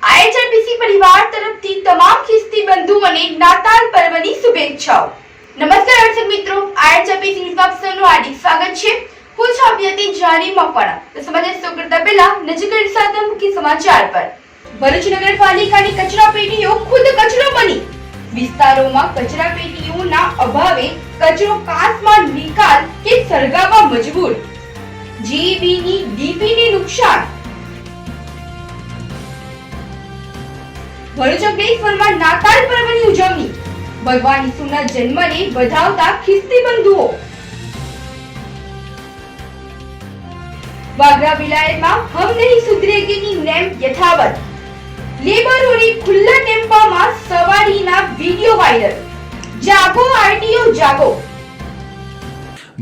આઈએચઆરપીસી પરિવાર તરફથી તમામ ખ્રિસ્તી બંધુઓને નાતાલ પર્વની શુભેચ્છાઓ। નમસ્કાર દર્શક મિત્રો, આઈએચઆરપીસી ન્યૂઝમાં આપ સૌનું હાર્દિક સ્વાગત છે। હું છું અભ્યતિ જાની મકવાણા। તો સમાચાર શરૂ કરતા પહેલા નજર કરીએ સાથે મુખ્ય સમાચાર પર। ભરૂચ નગરપાલિકાની કચરા પેટીઓ ખુદ કચરો બની। વિસ્તારોમાં કચરા પેટીઓના અભાવે કચરો કાચમાં નિકાલ કે સળગાવવા મજબૂર। જીબીની ડીપીને નુકસાન। ભરૂચ અંકલેશ્વરમાં નાતાલ પર્વની ઉજવણી। ભગવાન ઈસુના જન્મને વધાવતા ખ્રિસ્તી બંધુઓ। વાગરા વિલાયતમાં હમ નહીં સુધરેગીની નેમ યથાવત। લેબરોની ખુલ્લા ટેમ્પામાં સવારીના વિડિયો વાયરલ। જાગો આરટીઓ જાગો।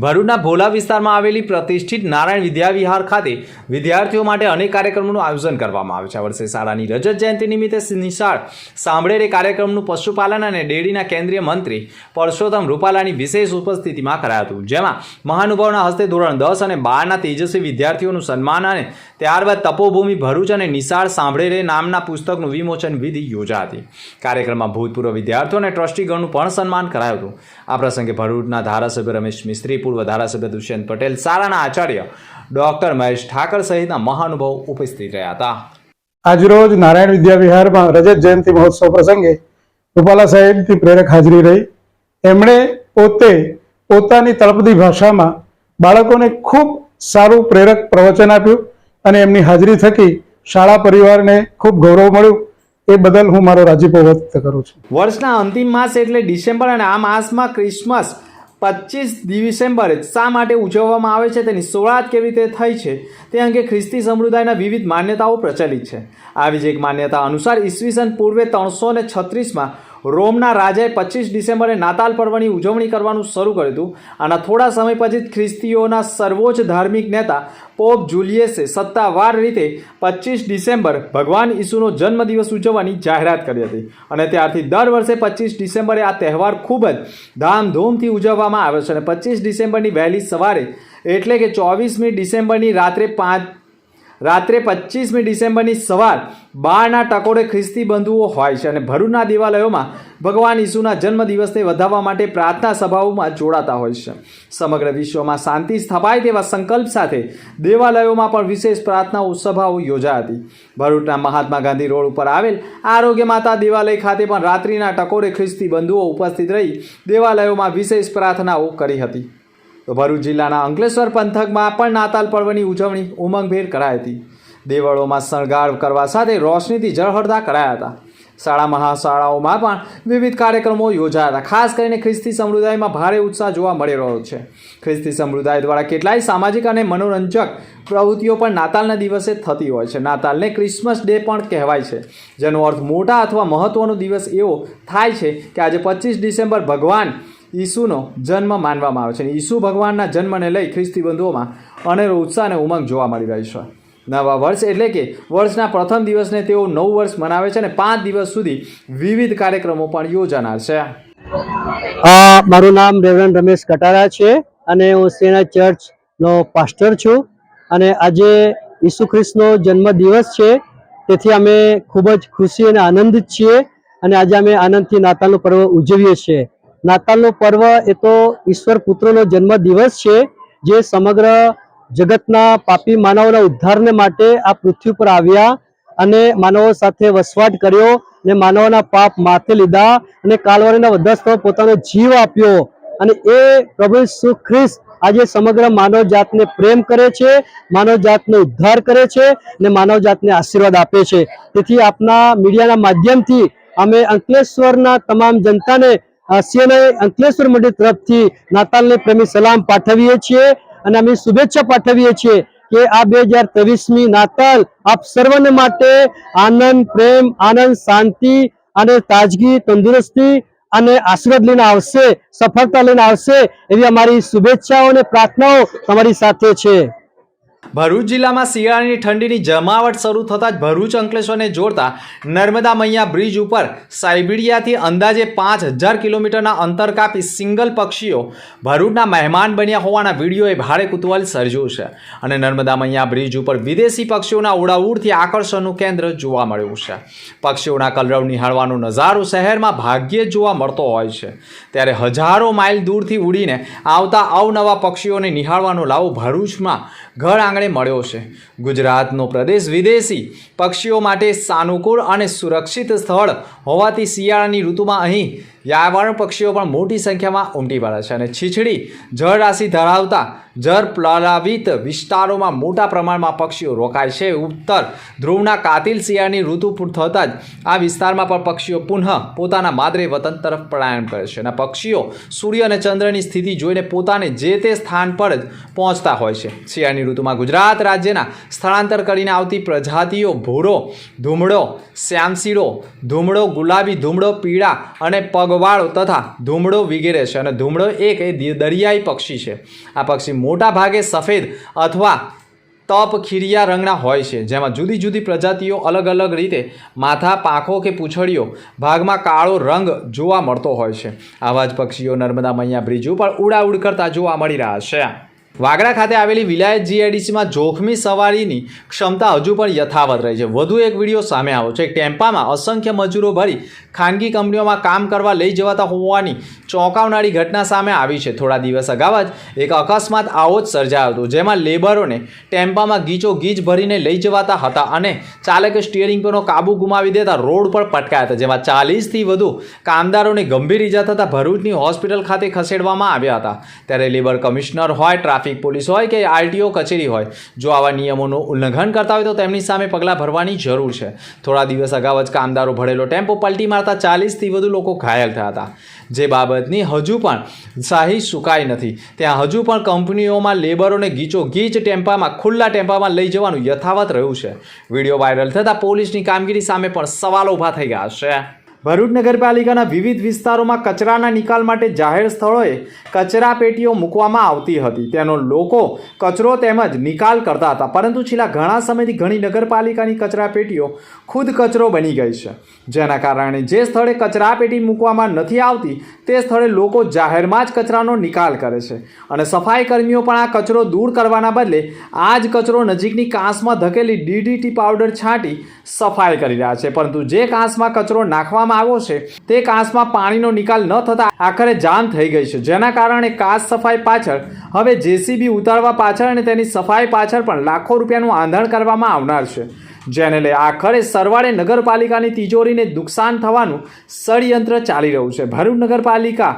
ભરૂચના ભોલા વિસ્તારમાં આવેલી પ્રતિષ્ઠિત નારાયણ વિદ્યાવિહાર ખાતે વિદ્યાર્થીઓ માટે અનેક કાર્યક્રમોનું આયોજન કરવામાં આવ્યું છે। આ વર્ષે શાળાની રજત જયંતિ નિમિત્તે નિશાળ સાંભળેરે કાર્યક્રમનું પશુપાલન અને ડેરીના કેન્દ્રીય મંત્રી પરસોત્તમ રૂપાલાની વિશેષ ઉપસ્થિતિમાં કરાયું હતું, જેમાં મહાનુભાવના હસ્તે ધોરણ 10 અને 12ના તેજસ્વી વિદ્યાર્થીઓનું સન્માન અને ત્યારબાદ તપોભૂમિ ભરૂચ અને નિશાળ સાંભળેરે નામના પુસ્તકનું વિમોચન વિધિ યોજાઈ હતી। કાર્યક્રમમાં ભૂતપૂર્વ વિદ્યાર્થીઓ અને ટ્રસ્ટીગણનું પણ સન્માન કરાયું હતું। આ પ્રસંગે ભરૂચના ધારાસભ્ય રમેશ મિસ્ત્રી, પૂર્વ ધારાસભ્ય દુષ્યંત પટેલ, શાળાના આચાર્ય ડોક્ટર મહેશ ઠાકર સહિતના મહાનુભાવો ઉપસ્થિત રહ્યા હતા। આજરોજ નારાયણ વિદ્યાવિહારમાં રજત જયંતિ મહોત્સવ પ્રસંગે રૂપાલા સાહેબની પ્રેરક હાજરી રહી। એમણે પોતે પોતાની તળપદી ભાષામાં બાળકોને ખૂબ સારું પ્રેરક પ્રવચન આપ્યું અને એમની હાજરી થકી શાળા પરિવારને ખૂબ ગૌરવ મળ્યું। એ બદલ હું મારો રાજીપો વ્યક્ત કરું છું। વર્ષના અંતિમ માસ એટલે ડિસેમ્બર અને આ માસમાં ક્રિસમસ 25 ડિસેમ્બરે શા માટે ઉજવવામાં આવે છે તેની શરૂઆત કેવી રીતે થઈ છે તે અંગે ખ્રિસ્તી સમુદાયના વિવિધ માન્યતાઓ પ્રચલિત છે। આવી જ એક માન્યતા અનુસાર ઈસવીસન પૂર્વે 336માં રોમના રાજાએ 25 ડિસેમ્બરે નાતાલ પર્વની ઉજવણી કરવાનું શરૂ કર્યું હતું। આના થોડા સમય પછી ખ્રિસ્તીઓના સર્વોચ્ચ ધાર્મિક નેતા પોપ જુલિયસે સત્તાવાર રીતે 25 ડિસેમ્બર ભગવાન ઈસુનો જન્મદિવસ ઉજવવાની જાહેરાત કરી હતી અને ત્યારથી દર વર્ષે 25 ડિસેમ્બરે આ તહેવાર ખૂબ જ ધામધૂમથી ઉજવવામાં આવે છે અને 25 ડિસેમ્બરની વહેલી સવારે એટલે કે 24મી ડિસેમ્બરની રાત્રે 25મી ડિસેમ્બરની સવાર 12ના ટકોરે ખ્રિસ્તી બંધુઓ હોય છે અને ભરૂચના દેવાલયોમાં ભગવાન ઈસુના જન્મદિવસને વધાવવા માટે પ્રાર્થના સભાઓમાં જોડાતા હોય છે। સમગ્ર વિશ્વમાં શાંતિ સ્થપાય તેવા સંકલ્પ સાથે દેવાલયોમાં પણ વિશેષ પ્રાર્થના સભાઓ યોજાઈ હતી। ભરૂચના મહાત્મા ગાંધી રોડ ઉપર આવેલ આરોગ્ય માતા દેવાલય ખાતે પણ રાત્રિના ટકોરે ખ્રિસ્તી બંધુઓ ઉપસ્થિત રહી દેવાલયોમાં વિશેષ પ્રાર્થનાઓ કરી હતી। તો ભરૂચ જિલ્લાના અંકલેશ્વર પંથકમાં પણ નાતાલ પર્વની ઉજવણી ઉમંગભેર કરાઈ હતી। દેવળોમાં શણગાર કરવા સાથે રોશનીથી ઝળહળતા કરાયા હતા। શાળા મહાશાળાઓમાં પણ વિવિધ કાર્યક્રમો યોજાયા હતા। ખાસ કરીને ખ્રિસ્તી સમુદાયમાં ભારે ઉત્સાહ જોવા મળી રહ્યો છે। ખ્રિસ્તી સમુદાય દ્વારા કેટલાય સામાજિક અને મનોરંજક પ્રવૃત્તિઓ પણ નાતાલના દિવસે થતી હોય છે। નાતાલને ક્રિસમસ ડે પણ કહેવાય છે, જેનો અર્થ મોટા અથવા મહત્વનો દિવસ એવો થાય છે કે આજે 25 ડિસેમ્બર ભગવાન ઈસુનો જન્મ માનવામાં આવે છે। ઈસુ ભગવાનના જન્મને લઈ ખ્રિસ્તી બંધુઓમાં અનેરો ઉત્સાહ અને ઉમંગ જોવા મળી રહી છે। નવા વર્ષ એટલે કે વર્ષના પ્રથમ દિવસને તેઓ નવું વર્ષ મનાવે છે અને 5 દિવસ સુધી વિવિધ કાર્યક્રમો પણ યોજાનાર છે। મારું નામ રેવરન્ડ રમેશ કટારા છે અને હું સેના ચર્ચનો પાસ્ટર છું અને આજે ઈસુ ખ્રિસ્તનો જન્મ દિવસ છે, તેથી અમે ખૂબ જ ખુશી અને આનંદિત છીએ અને આજે અમે આનંદથી નાતાલનો પર્વ ઉજવીએ છીએ। નાતાલનો પર્વ એ તો ઈશ્વર પુત્રનો જન્મ દિવસ છે, જે સમગ્ર જગતના પાપી માનવોના ઉદ્ધારને માટે આ પૃથ્વી પર આવ્યા અને માનવો સાથે વસવાટ કર્યો અને માનવોના પાપ માથે લીધા અને કાલવારીના વધા સ્થળે પોતાનો જીવ આપ્યો અને એ પ્રભુ ઈસુ ખ્રિસ્ત આજે સમગ્ર માનવ જાતને પ્રેમ કરે છે, માનવ જાતનો ઉદ્ધાર કરે છે અને માનવ જાતને આશીર્વાદ આપે છે। તેથી આપના મીડિયાના માધ્યમથી અમે અંકલેશ્વરના તમામ જનતાને સીએનઆઈ અંકલેશ્વર મંડળ તરફથી નાતાલને પ્રેમી સલામ પાઠવીએ છીએ અને અમે શુભેચ્છા પાઠવીએ છીએ કે આ 2023મી નાતાલ આપ સર્વને માટે આનંદ, પ્રેમ, આનંદ, શાંતિ અને તાજગી, તંદુરસ્તી અને આશીર્વાદ લઈને આવશે, સફળતા લઈને આવશે એવી અમારી શુભેચ્છાઓ અને પ્રાર્થનાઓ તમારી સાથે છે। ભરૂચ જિલ્લામાં શિયાળાની ઠંડીની જમાવટ શરૂ થતાં જ ભરૂચ અંકલેશ્વરને જોડતા નર્મદા મૈયા બ્રિજ ઉપર સાઇબિરિયાથી અંદાજે 5000 કિલોમીટરના અંતર કાપી સિંગલ પક્ષીઓ ભરૂચના મહેમાન બન્યા હોવાના વિડીયોએ ભારે કુતૂહલ સર્જ્યું છે અને નર્મદા મૈયા બ્રિજ ઉપર વિદેશી પક્ષીઓના ઉડાઉડથી આકર્ષણનું કેન્દ્ર જોવા મળ્યું છે. પક્ષીઓના કલરવ નિહાળવાનો નજારો શહેરમાં ભાગ્યે જ જોવા મળતો હોય છે, ત્યારે હજારો માઇલ દૂરથી ઉડીને આવતા અવનવા પક્ષીઓને નિહાળવાનો લાવો ભરૂચમાં ઘર આંગણે મળ્યો છે. ગુજરાતનો પ્રદેશ વિદેશી પક્ષીઓ માટે સાનુકૂળ અને સુરક્ષિત સ્થળ હોવાથી શિયાળાની ઋતુમાં અહીં યાયાવરણ પક્ષીઓ પણ મોટી સંખ્યામાં ઉમટી પડે છે અને છીછડી જળરાશિ ધરાવતા જળપ્લાવિત વિસ્તારોમાં મોટા પ્રમાણમાં પક્ષીઓ રોકાય છે. ઉત્તર ધ્રુવના કાતિલ શિયાળાની ઋતુ થતાં જ આ વિસ્તારમાં પણ પક્ષીઓ પુનઃ પોતાના માદરે વતન તરફ પ્રયાણ કરે છે અને પક્ષીઓ સૂર્ય અને ચંદ્રની સ્થિતિ જોઈને પોતાને જે તે સ્થાન પર જ પહોંચતા હોય છે. શિયાળાની ઋતુમાં ગુજરાત રાજ્યના સ્થળાંતર કરીને આવતી પ્રજાતિઓ ભૂરો ધૂમડો, શ્યામશીરો ધૂમડો, ગુલાબી ધૂમડો, પીળા અને પગવાળો તથા ધૂમડો વગેરે છે અને ધૂમડો એક એ દરિયાઈ પક્ષી છે. આ પક્ષી મોટા ભાગે સફેદ અથવા તપખીરિયા રંગના હોય છે, જેમાં જુદી જુદી પ્રજાતિઓ અલગ અલગ રીતે માથા, પાંખો કે પૂંછડીઓ ભાગમાં કાળો રંગ જોવા મળતો હોય છે. આવા જ પક્ષીઓ નર્મદા મૈયા બ્રિજ ઉપર ઉડાઉડ કરતા જોવા મળી રહ્યા છે. વાગડા ખાતે આવેલી વિલાયત જીઆઈડીસીમાં જોખમી સવારીની ક્ષમતા હજુ પણ યથાવત રહી છે. વધુ એક વિડીયો સામે આવ્યો છે. ટેમ્પામાં અસંખ્ય મજૂરો ભરી ખાનગી કંપનીઓમાં કામ કરવા લઈ જવાતા હોવાની ચોંકાવનારી ઘટના સામે આવી છે. થોડા દિવસ અગાઉ જ એક અકસ્માત આવો જ સર્જાયો હતો, જેમાં લેબરોને ટેમ્પામાં ગીચો ગીચ ભરીને લઈ જવાતા હતા અને ચાલકે સ્ટીયરિંગ પરનો કાબુ ગુમાવી દેતા રોડ પર પટકાયા હતા, જેમાં 40થી વધુ કામદારોને ગંભીર ઈજા થતાં ભરૂચની હોસ્પિટલ ખાતે ખસેડવામાં આવ્યા હતા. ત્યારે લેબર કમિશનર હોય, ટ્રાફિક પોલીસ હોય કે આરટીઓ કચેરી હોય, જો આવા નિયમોનું ઉલ્લંઘન કરતા હોય તો તેમની સામે પગલાં ભરવાની જરૂર છે. થોડા દિવસ અગાઉ જ કામદારો ભરેલો ટેમ્પો પલટી મારતા 40થી વધુ લોકો ઘાયલ થયા હતા, જે બાબતની હજુ પણ શાહી સુકાઈ નથી. ત્યાં હજુ પણ કંપનીઓમાં લેબરોને ગીચો ગીચ ટેમ્પામાં, ખુલ્લા ટેમ્પામાં લઈ જવાનું યથાવત રહ્યું છે. વિડીયો વાયરલ થતાં પોલીસની કામગીરી સામે પણ સવાલો ઊભા થઈ ગયા છે. ભરૂચ નગરપાલિકાના વિવિધ વિસ્તારોમાં કચરાના નિકાલ માટે જાહેર સ્થળોએ કચરા પેટીઓ મૂકવામાં આવતી હતી. તેનો લોકો કચરો તેમજ નિકાલ કરતા હતા, પરંતુ છેલ્લા ઘણા સમયથી ઘણી નગરપાલિકાની કચરા પેટીઓ ખુદ કચરો બની ગઈ છે, જેના કારણે જે સ્થળે કચરા પેટી મૂકવામાં નથી આવતી તે સ્થળે લોકો જાહેરમાં જ કચરાનો નિકાલ કરે છે અને સફાઈ કર્મીઓ પણ આ કચરો દૂર કરવાના બદલે આ જ કચરો નજીકની કાંસમાં ધકેલી DDT પાવડર છાંટી સફાઈ કરી રહ્યા છે. પરંતુ જે કાંસમાં કચરો નાખવામાં આવ્યો છે તે કાંસમાં પાણીનો નિકાલ ન થતા આખરે જામ થઈ ગઈ છે, જેના કારણે કાંસ સફાઈ પાછળ હવે JCB ઉતારવા પાછળ અને તેની સફાઈ પાછળ પણ લાખો રૂપિયાનું આંધણ કરવામાં આવનાર છે, જેને લઈ આખરે સરવાળે નગરપાલિકાની તિજોરીને નુકસાન થવાનું ષડયંત્ર ચાલી રહ્યું છે. ભરૂચ નગરપાલિકા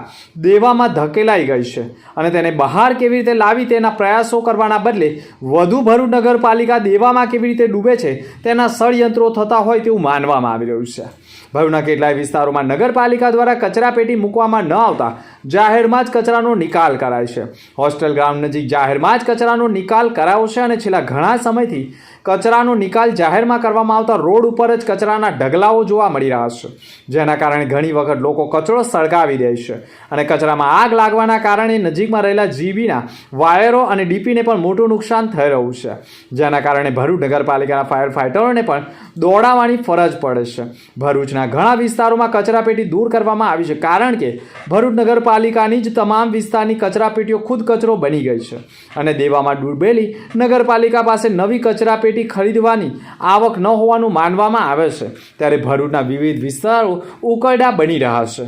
દેવામાં ધકેલાઈ ગઈ છે અને તેને બહાર કેવી રીતે લાવી તેના પ્રયાસો કરવાના બદલે વધુ ભરૂચ નગરપાલિકા દેવામાં કેવી રીતે ડૂબે છે તેના ષડયંત્રો થતા હોય તેવું માનવામાં આવી રહ્યું છે. ભરૂચના કેટલાય વિસ્તારોમાં નગરપાલિકા દ્વારા કચરા પેટી મૂકવામાં ન આવતા જાહેરમાં જ કચરાનો નિકાલ કરાય છે. હોસ્ટેલ ગ્રાઉન્ડ નજીક જાહેરમાં જ કચરાનો નિકાલ કરાયો છે અને છેલ્લા ઘણા સમયથી કચરાનો નિકાલ જાહેરમાં કરવામાં આવતા રોડ ઉપર જ કચરાના ઢગલાઓ જોવા મળી રહ્યા છે, જેના કારણે ઘણી વખત લોકો કચરો સળગાવી દે છે અને કચરામાં આગ લાગવાના કારણે નજીકમાં રહેલા જીબીના વાયરો અને ડીપીને પણ મોટું નુકસાન થઈ રહ્યું છે, જેના કારણે ભરૂચ નગરપાલિકાના ફાયર ફાઇટરોને પણ દોડાવવાની ફરજ પડે છે. ભરૂચના ઘણા વિસ્તારોમાં કચરાપેટી દૂર કરવામાં આવી છે, કારણ કે ભરૂચ નગરપાલિકાની જ તમામ વિસ્તારની કચરાપેટીઓ ખુદ કચરો બની ગઈ છે અને દેવામાં ડૂબેલી નગરપાલિકા પાસે નવી કચરાપેટી ખરીદવાની આવક ન હોવાનું માનવામાં આવે છે. ત્યારે ભરૂચના વિવિધ વિસ્તારો ઉકરડા બની રહ્યા છે.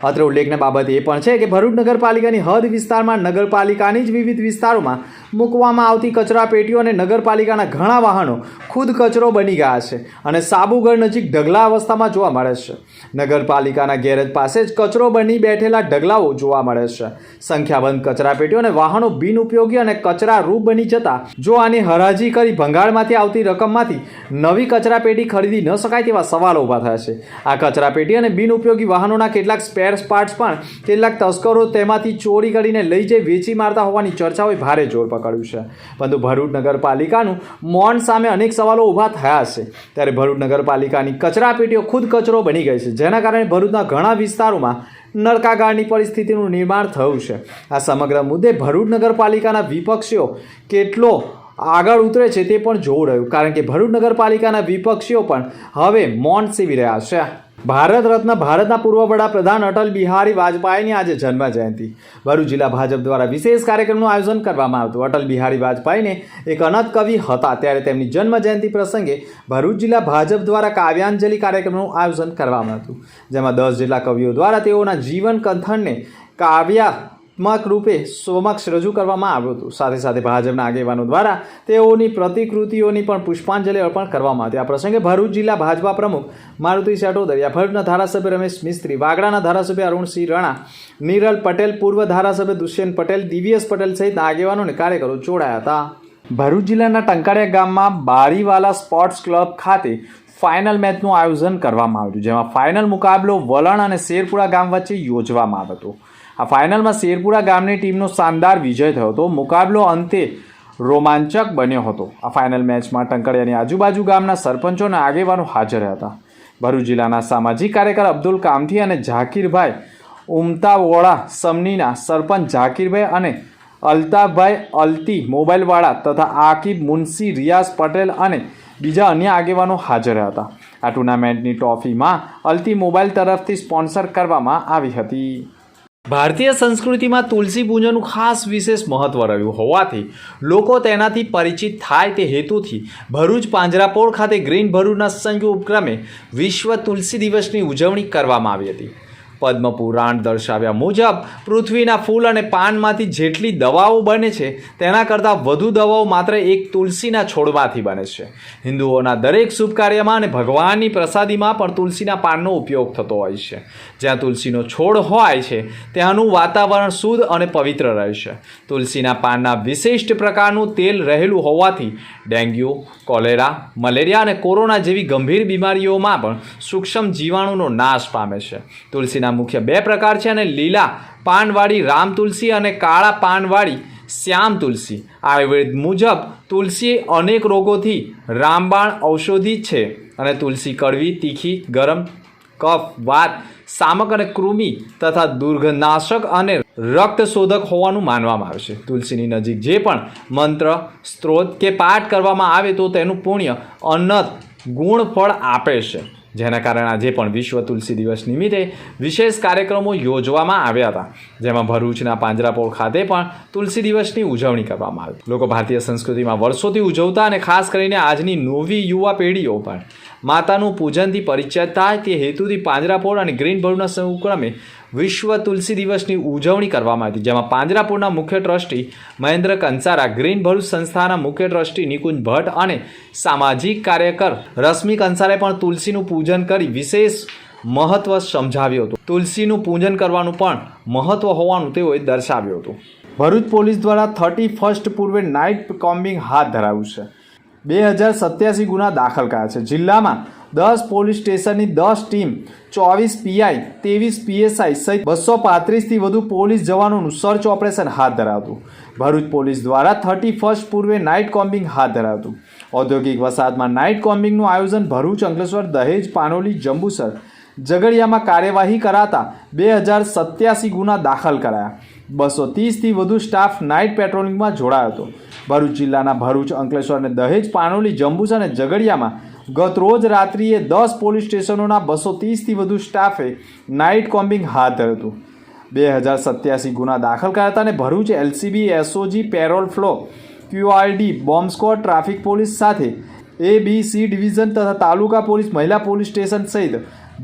અત્રે ઉલ્લેખનીય બાબત એ પણ છે કે ભરૂચ નગરપાલિકાની હદ વિસ્તારમાં નગરપાલિકાની જ વિવિધ વિસ્તારોમાં મૂકવામાં આવતી કચરા પેટીઓ અને નગરપાલિકાના ઘણા વાહનો ખુદ કચરો બની ગયા છે અને સાબુગઢ નજીક ઢગલા અવસ્થામાં જોવા મળે છે. નગરપાલિકાના ગેરેજ પાસે જ કચરો બની બેઠેલા ઢગલાઓ જોવા મળે છે. સંખ્યાબંધ કચરા પેટીઓ અને વાહનો બિનઉપયોગી અને કચરા રૂપ બની જતા જો આની હરાજી કરી ભંગાળમાંથી આવતી રકમમાંથી નવી કચરા પેટી ખરીદી ન શકાય તેવા સવાલો ઊભા થયા છે. આ કચરા પેટી અને બિનઉપયોગી વાહનોના કેટલાક સ્પેર પાર્ટ્સ પણ કેટલાક તસ્કરો તેમાંથી ચોરી કરીને લઈ જઈ વેચી મારતા હોવાની ચર્ચાઓએ ભારે જોર પકડ્યું છે. પરંતુ ભરૂચ નગરપાલિકાનું મૌન સામે અનેક સવાલો ઊભા થયા છે. ત્યારે ભરૂચ નગરપાલિકાની કચરા પેટીઓ ખુદ કચરો બની ગઈ છે, જેના કારણે ભરૂચના ઘણા વિસ્તારોમાં નરકાગાળની પરિસ્થિતિનું નિર્માણ થયું છે. આ સમગ્ર મુદ્દે ભરૂચ નગરપાલિકાના વિપક્ષીઓ કેટલો આગળ ઉતરે છે તે પણ જોવું રહ્યું, કારણ કે ભરૂચ નગરપાલિકાના વિપક્ષીઓ પણ હવે મૌન સેવી રહ્યા છે. ભારત રત્ન ભારતના પૂર્વ વડાપ્રધાન અટલ બિહારી વાજપેયીની આજે જન્મ જયંતિ. ભરૂચ જિલ્લા ભાજપ દ્વારા વિશેષ કાર્યક્રમનું આયોજન કરવામાં આવ્યું. અટલ બિહારી વાજપેયીને એક અનંત કવિ હતા, ત્યારે તેમની જન્મ જયંતિ પ્રસંગે ભરૂચ જિલ્લા ભાજપ દ્વારા કાવ્યાંજલિ કાર્યક્રમનું આયોજન કરવામાં હતું, જેમાં 10 જેટલા કવિઓ દ્વારા તેઓના જીવન કથનને કાવ્યાત્મક રૂપે સમક્ષ રજૂ કરવામાં આવ્યું હતું. સાથે સાથે ભાજપના આગેવાનો દ્વારા તેઓની પ્રતિકૃતિઓની પણ પુષ્પાંજલિ અર્પણ કરવામાં આવી. આ પ્રસંગે ભરૂચ જિલ્લા ભાજપા પ્રમુખ મારુતિ ચાટોદરિયા, ભરૂચના ધારાસભ્ય રમેશ મિસ્ત્રી, વાગડાના ધારાસભ્ય અરુણસિંહ રાણા, નિરલ પટેલ, પૂર્વ ધારાસભ્ય દુષ્યંત પટેલ, દિવ્યેશ પટેલ સહિતના આગેવાનો અને કાર્યકરો જોડાયા હતા. ભરૂચ જિલ્લાના ટંકારિયા ગામમાં બારીવાલા સ્પોર્ટ્સ ક્લબ ખાતે ફાઇનલ મેચનું આયોજન કરવામાં આવ્યું, જેમાં ફાઇનલ મુકાબલો વલણ અને શેરપુરા ગામ વચ્ચે યોજવામાં આવ્યો હતો. આ ફાઇનલમાં શેરપુરા ગામની ટીમનો શાનદાર વિજય થયો હતો. મુકાબલો અંતે રોમાંચક બન્યો હતો. આ ફાઇનલ મેચમાં ટંકારિયાની આજુબાજુ ગામના સરપંચો અને આગેવાનો હાજર હતા. ભરૂચ જિલ્લાના સામાજિક કાર્યકર અબ્દુલ કામથી અને ઝાકીરભાઈ ઉમતાવોડા સમનીના સરપંચ ઝાકીરભાઈ અને અલ્તાફભાઈ અલ્તી મોબાઈલવાળા તથા આકિબ મુનશી, રિયાઝ પટેલ અને બીજા અન્ય આગેવાનો હાજર હતા. આ ટુર્નામેન્ટની ટ્રોફીમાં અલ્તી મોબાઈલ તરફથી સ્પોન્સર કરવામાં આવી હતી. ભારતીય સંસ્કૃતિમાં તુલસી પૂજનનું ખાસ વિશેષ મહત્વ રહ્યું હોવાથી લોકો તેનાથી પરિચિત થાય તે હેતુથી ભરૂચ પાંજરાપોળ ખાતે ગ્રીન ભરૂચના સંયુક્ત ઉપક્રમે વિશ્વ તુલસી દિવસની ઉજવણી કરવામાં આવી હતી. પદ્મ પુરાણ દર્શાવ્યા મુજબ પૃથ્વીના ફૂલ અને પાનમાંથી જેટલી દવાઓ બને છે તેના કરતાં વધુ દવાઓ માત્ર એક તુલસીના છોડમાંથી બને છે. હિન્દુઓના દરેક શુભ કાર્યમાં અને ભગવાનની પ્રસાદીમાં પણ તુલસીના પાનનો ઉપયોગ થતો હોય છે. જ્યાં તુલસીનો છોડ હોય છે ત્યાંનું વાતાવરણ શુદ્ધ અને પવિત્ર રહે છે. તુલસીના પાનના વિશિષ્ટ પ્રકારનું તેલ રહેલું હોવાથી ડેન્ગ્યુ, કોલેરા, મલેરિયા અને કોરોના જેવી ગંભીર બીમારીઓમાં પણ સૂક્ષ્મ જીવાણુનો નાશ પામે છે. તુલસીના મુખ્ય 2 પ્રકાર છે અને લીલા પાનવાળી રામ તુલસી અને કાળા પાનવાળી શ્યામ તુલસી. આયુર્વેદ મુજબ તુલસી અનેક રોગોથી રામબાણ ઔષધિ છે અને તુલસી કડવી, તીખી, ગરમ, કફ, વાત, શામક અને કૃમિ તથા દુર્ગંધનાશક અને રક્તશોધક હોવાનું માનવામાં આવે છે. તુલસીની નજીક જે પણ મંત્ર, સ્ત્રોત કે પાઠ કરવામાં આવે તો તેનું પુણ્ય અનંત ગુણ ફળ આપે છે. જેના કારણે આજે પણ વિશ્વ તુલસી દિવસ નિમિત્તે વિશેષ કાર્યક્રમો યોજવામાં આવ્યા હતા, જેમાં ભરૂચના પાંજરાપોળ ખાતે પણ તુલસી દિવસની ઉજવણી કરવામાં આવી. લોકો ભારતીય સંસ્કૃતિમાં વર્ષોથી ઉજવતા અને ખાસ કરીને આજની નવી યુવા પેઢીઓ પણ માતાનું પૂજનથી પરિચિત થાય તે હેતુથી પાંજરાપોળ અને ગ્રીન ભરૂચના સંયુક્ત ઉપક્રમે વિશ્વ તુલસી દિવસની ઉજવણી કરવામાં આવી, જેમાં પાંજરાપોળના મુખ્ય ટ્રસ્ટી મહેન્દ્ર કંસારા, ગ્રીન ભરૂચ સંસ્થાના મુખ્ય ટ્રસ્ટી નિકુંજ ભટ્ટ અને સામાજિક કાર્યકર રશ્મિ કંસારે પણ તુલસીનું પૂજન કરી વિશેષ મહત્વ સમજાવ્યું હતું. તુલસીનું પૂજન કરવાનું પણ મહત્વ હોવાનું તેઓએ દર્શાવ્યું હતું. ભરૂચ પોલીસ દ્વારા 31 પૂર્વે નાઇટ કોમ્બિંગ હાથ ધરાયું છે. 2087 ગુના દાખલ કર્યા છે. જિલ્લામાં 10 પોલીસ સ્ટેશનની 10 ટીમ, 24 પીઆઈ, 23 પીએસઆઈ સહિત 235થી વધુ પોલીસ જવાનોનું સર્ચ ઓપરેશન હાથ ધરાતું. ભરૂચ પોલીસ દ્વારા 31 પૂર્વે નાઇટ કોમ્બિંગ હાથ ધરાતું. ઔદ્યોગિક વસાહતમાં નાઇટ કોમ્બિંગનું આયોજન ભરૂચ, અંકલેશ્વર, દહેજ, પાનોલી, જંબુસર, ઝઘડિયામાં કાર્યવાહી કરાતા 2087 ગુના દાખલ કરાયા. 230થી વધુ સ્ટાફ નાઇટ પેટ્રોલિંગમાં જોડાયો હતો. ભરૂચ જિલ્લાના ભરૂચ, અંકલેશ્વર અને દહેજ, પાનોલી, જંબુસર અને ઝઘડિયામાં ગત રોજ રાત્રિએ 10 પોલીસ સ્ટેશનોના 230થી વધુ સ્ટાફે નાઇટ કોમ્બિંગ હાથ ધર્યું હતું. 2087 ગુના દાખલ કરાતા અને Bharuch LCB, SOG, parole furlough, QRD, bomb squad, traffic police સાથે ABC ડિવિઝન તથા તાલુકા પોલીસ, મહિલા પોલીસ સ્ટેશન સહિત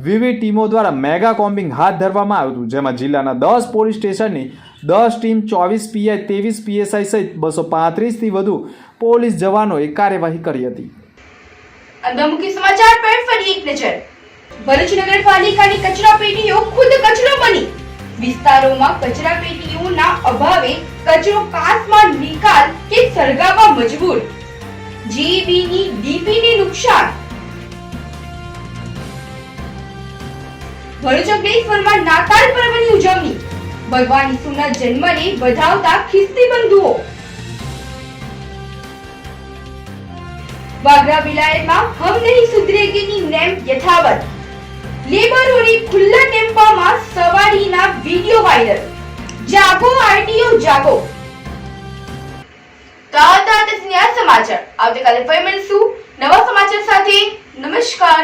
વિવિધ ટીમો દ્વારા મેગા કોમ્બિંગ હાથ ધરવામાં આવ્યું હતું, જેમાં જિલ્લાના 10 પોલીસ સ્ટેશનની 10 ટીમ, 24 પીઆઈ, 23 પીએસઆઈ સહિત 235થી વધુ પોલીસ જવાનોએ કાર્યવાહી કરી હતી. અંદા મુખ્ય સમાચાર પર ફરી એક નજર. ભરૂચ નગરપાલિકાની કચરા પેટીઓ ખુદ કચરો બની. વિસ્તારોમાં કચરા પેટીઓના અભાવે કચરો કાચમાં નિકાલ કે સળગાવવા મજબૂર. જીબીની ડીપીને નુકસાન. ભરૂચ અંકલેશ્વરમાં નાતાલ પર્વની ઉજવણી. ભગવાન ઈસુના જન્મને વધાવતા ખ્રિસ્તી બંધુઓ. વાગરા વિલાયતમાં હમ નહીં સુધરેગીની નેમ યથાવત. લેબરોની ખુલ્લા ટેમ્પામાં સવારીના વિડિયો વાયરલ. જાગો આરટીઓ જાગો. તો આ હતા આજના સમાચાર. આવતીકાલે ફરી મળીશું નવા સમાચાર સાથે. નમસ્કાર.